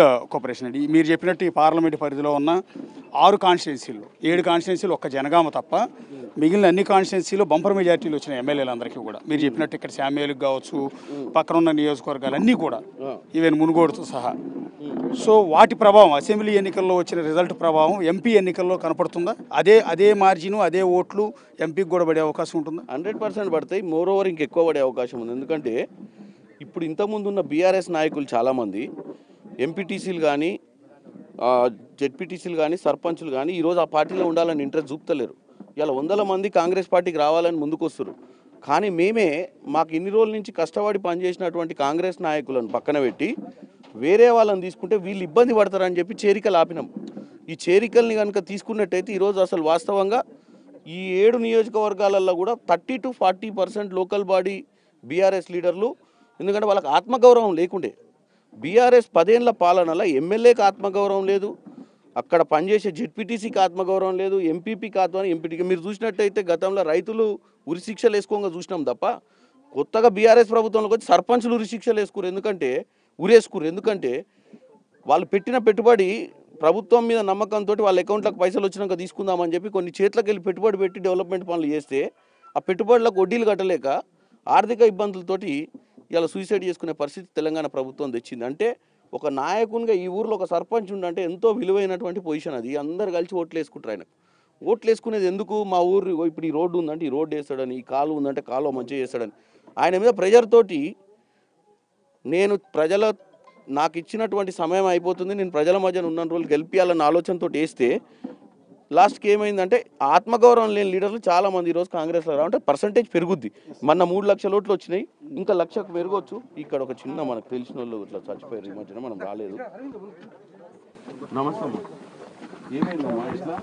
ఒక ప్రశ్న అండి. మీరు చెప్పినట్టు ఈ పార్లమెంట్ పరిధిలో ఉన్న 6 కాన్స్టిట్యున్సీలు 7 కాన్స్టిట్యున్సీలు ఒక్క జనగామ తప్ప మిగిలిన అన్ని కాన్స్టిట్యున్సీలు బంపర్ మెజార్టీలు వచ్చిన ఎమ్మెల్యేలందరికీ కూడా మీరు చెప్పినట్టు ఇక్కడ శామ్యుయల్కి కావచ్చు, పక్కన ఉన్న నియోజకవర్గాలు అన్నీ కూడా ఈవెన్ మునుగోడుతో సహా. సో వాటి ప్రభావం అసెంబ్లీ ఎన్నికల్లో వచ్చిన రిజల్ట్ ప్రభావం ఎంపీ ఎన్నికల్లో కనపడుతుందా? అదే మార్జిన్ అదే ఓట్లు ఎంపీకి కూడా పడే అవకాశం ఉంటుందా? 100% పడతాయి. మోర్ ఓవర్ ఇంకెక్కువ పడే అవకాశం ఉంది. ఎందుకంటే ఇప్పుడు ఇంతకుముందు ఉన్న బీఆర్ఎస్ నాయకులు చాలామంది ఎంపీటీసీలు కానీ జెడ్పీటీసీలు కానీ సర్పంచులు కానీ ఈరోజు ఆ పార్టీలో ఉండాలని ఇంట్రెస్ట్ చూపుతలేరు. ఇలా వందల మంది కాంగ్రెస్ పార్టీకి రావాలని ముందుకు వస్తారు. కానీ మాకు ఇన్ని రోజుల నుంచి కష్టపడి పనిచేసినటువంటి కాంగ్రెస్ నాయకులను పక్కన పెట్టి వేరే వాళ్ళని తీసుకుంటే వీళ్ళు ఇబ్బంది పడతారని చెప్పి చేరికలు ఆపినాం. ఈ చేరికల్ని కనుక తీసుకున్నట్టయితే ఈరోజు అసలు వాస్తవంగా ఈ 7 నియోజకవర్గాలలో కూడా 30 to 40% లోకల్ బాడీ బీఆర్ఎస్ లీడర్లు, ఎందుకంటే వాళ్ళకి ఆత్మగౌరవం లేకుండే. బీఆర్ఎస్ 10 ఏళ్ల పాలనలో ఎమ్మెల్యేకి ఆత్మగౌరవం లేదు, అక్కడ పనిచేసే జెడ్పీటీసీకి ఆత్మగౌరవం లేదు, ఎంపీపీకి ఎంపీటీకి. మీరు చూసినట్టయితే గతంలో రైతులు ఉరిశిక్షలు వేసుకోగా చూసినాం తప్ప కొత్తగా బీఆర్ఎస్ ప్రభుత్వంలోకి వచ్చి సర్పంచులు ఉరిశిక్షలు ఉరేసుకురు. ఎందుకంటే వాళ్ళు పెట్టిన పెట్టుబడి ప్రభుత్వం మీద నమ్మకంతో వాళ్ళ అకౌంట్లకు పైసలు వచ్చినాక తీసుకుందామని చెప్పి కొన్ని చేతులకు వెళ్ళి పెట్టుబడి పెట్టి డెవలప్మెంట్ పనులు చేస్తే ఆ పెట్టుబడులకు వడ్డీలు కట్టలేక ఆర్థిక ఇబ్బందులతోటి ఇలా సూసైడ్ చేసుకునే పరిస్థితి తెలంగాణ ప్రభుత్వం తెచ్చింది. అంటే ఒక నాయకునిగా ఈ ఊర్లో ఒక సర్పంచ్ ఉండంటే ఎంతో విలువైనటువంటి పొజిషన్ అది. అందరు కలిసి ఓట్లు వేసుకుంటారు. ఆయనకు ఓట్లు వేసుకునేది ఎందుకు? మా ఊరు ఇప్పుడు ఈ రోడ్డు ఉందంటే ఈ రోడ్డు వేస్తాడని, ఈ కాలువ ఉందంటే కాలువ మంచిగా చేస్తాడని. ఆయన మీద ప్రెజర్ తోటి నాకు ఇచ్చినటువంటి సమయం అయిపోతుంది, నేను ప్రజల మధ్యన ఉన్న రోజులు గెలిపియాలన్న ఆలోచనతో వేస్తే లాస్ట్కి ఏమైందంటే ఆత్మగౌరవం లేని లీడర్లు చాలామంది ఈరోజు కాంగ్రెస్లో రావంటే పర్సంటేజ్ పెరుగుద్ది. మొన్న 3 లక్షల ఓట్లు వచ్చినాయి, ఇంకా 1,00,000 పెరగవచ్చు. ఇక్కడ ఒక చిన్న మనకు తెలిసిన వాళ్ళు ఇట్లా చచ్చిపోయారు ఈ మధ్యన, మనం రాలేదు. నమస్తే అమ్మా, ఏమైందమ్మా ఇట్లా?